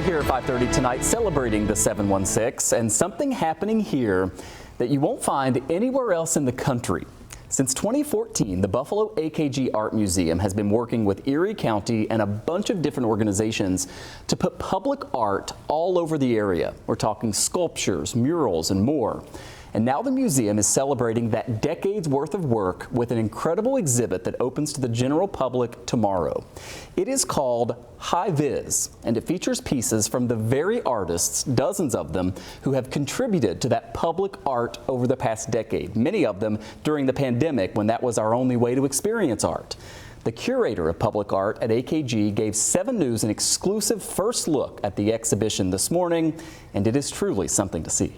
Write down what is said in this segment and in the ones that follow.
here at 5:30 tonight celebrating the 716, and something happening here that you won't find anywhere else in the country. Since 2014, the Buffalo AKG Art Museum has been working with Erie County and a bunch of different organizations to put public art all over the area. We're talking sculptures, murals, and more. And now the museum is celebrating that decade's worth of work with an incredible exhibit that opens to the general public tomorrow. It is called Hi-Vis, and it features pieces from the very artists, dozens of them, who have contributed to that public art over the past decade, many of them during the pandemic when that was our only way to experience art. The curator of public art at AKG gave 7 News an exclusive first look at the exhibition this morning, and it is truly something to see.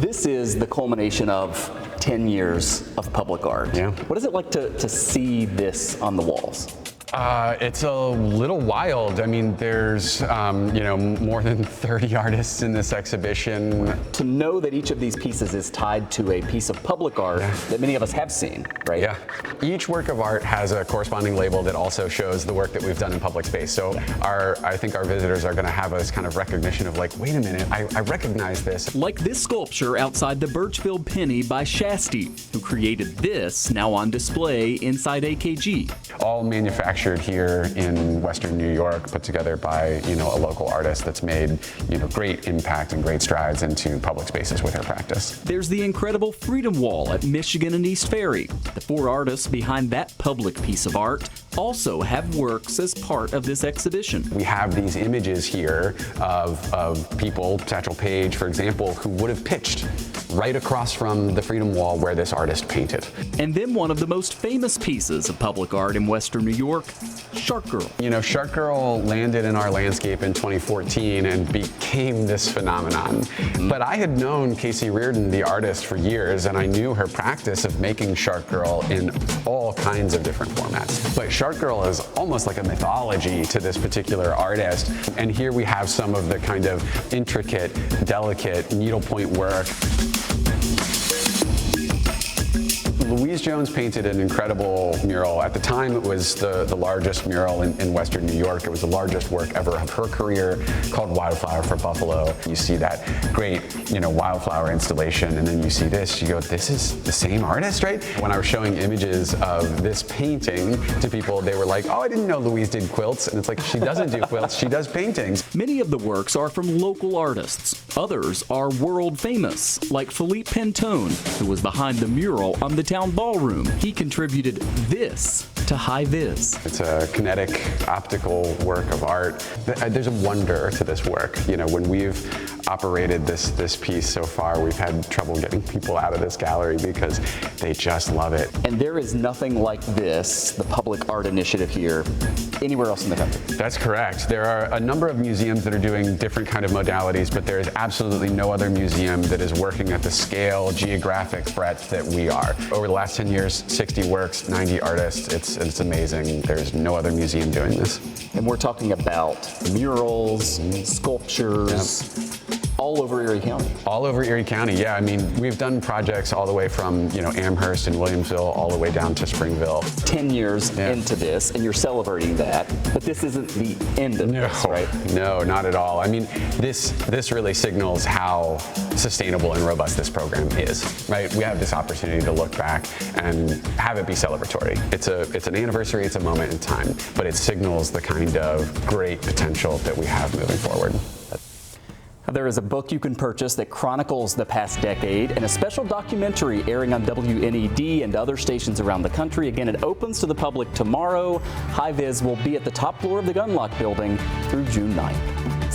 This is the culmination of 10 years of public art. Yeah. What is it like to see this on the walls? It's a little wild. I mean, there's, more than 30 artists in this exhibition. To know that each of these pieces is tied to a piece of public art that many of us have seen, right? Yeah. Each work of art has a corresponding label that also shows the work that we've done in public space. So I think our visitors are going to have this kind of recognition of like, wait a minute, I recognize this. Like this sculpture outside the Birchfield Penny by Shasty, who created this, now on display inside AKG. All manufactured here in Western New York, put together by, a local artist that's made, great impact and great strides into public spaces with her practice. There's the incredible Freedom Wall at Michigan and East Ferry. The 4 artists behind that public piece of art also have works as part of this exhibition. We have these images here of people, Satchel Paige, for example, who would have pitched right across from the Freedom Wall where this artist painted. And then one of the most famous pieces of public art in Western New York, Shark Girl. Shark Girl landed in our landscape in 2014 and became this phenomenon. But I had known Casey Reardon, the artist, for years, and I knew her practice of making Shark Girl in all kinds of different formats. But Shark Girl is almost like a mythology to this particular artist. And here we have some of the kind of intricate, delicate needlepoint work. Louise Jones painted an incredible mural. At the time, it was the largest mural in Western New York. It was the largest work ever of her career, called Wildflower for Buffalo. You see that great, wildflower installation, and then you see this, you go, this is the same artist, right? When I was showing images of this painting to people, they were like, oh, I didn't know Louise did quilts. And it's like, she doesn't do quilts, she does paintings. Many of the works are from local artists. Others are world famous, like Philippe Pantone, who was behind the mural on the town ballroom. He contributed this to Hi-Vis. It's a kinetic, optical work of art. There's a wonder to this work. When we've operated this piece so far, we've had trouble getting people out of this gallery because they just love it. And there is nothing like this, the public art initiative here, anywhere else in the country. That's correct. There are a number of museums that are doing different kind of modalities, but there is absolutely no other museum that is working at the scale, geographic breadth that we are. Over the last 10 years, 60 works, 90 artists. It's amazing. There's no other museum doing this. And we're talking about murals, sculptures, all over Erie County. All over Erie County, yeah. I mean, we've done projects all the way from, Amherst and Williamsville all the way down to Springville. 10 years into this, and you're celebrating that, but this isn't the end of this, right? No, not at all. I mean, this really signals how sustainable and robust this program is, right? We have this opportunity to look back and have it be celebratory. It's an anniversary, it's a moment in time, but it signals the kind of great potential that we have moving forward. There is a book you can purchase that chronicles the past decade and a special documentary airing on WNED and other stations around the country. Again, it opens to the public tomorrow. Hi-Vis will be at the top floor of the Gunlock building through June 9th.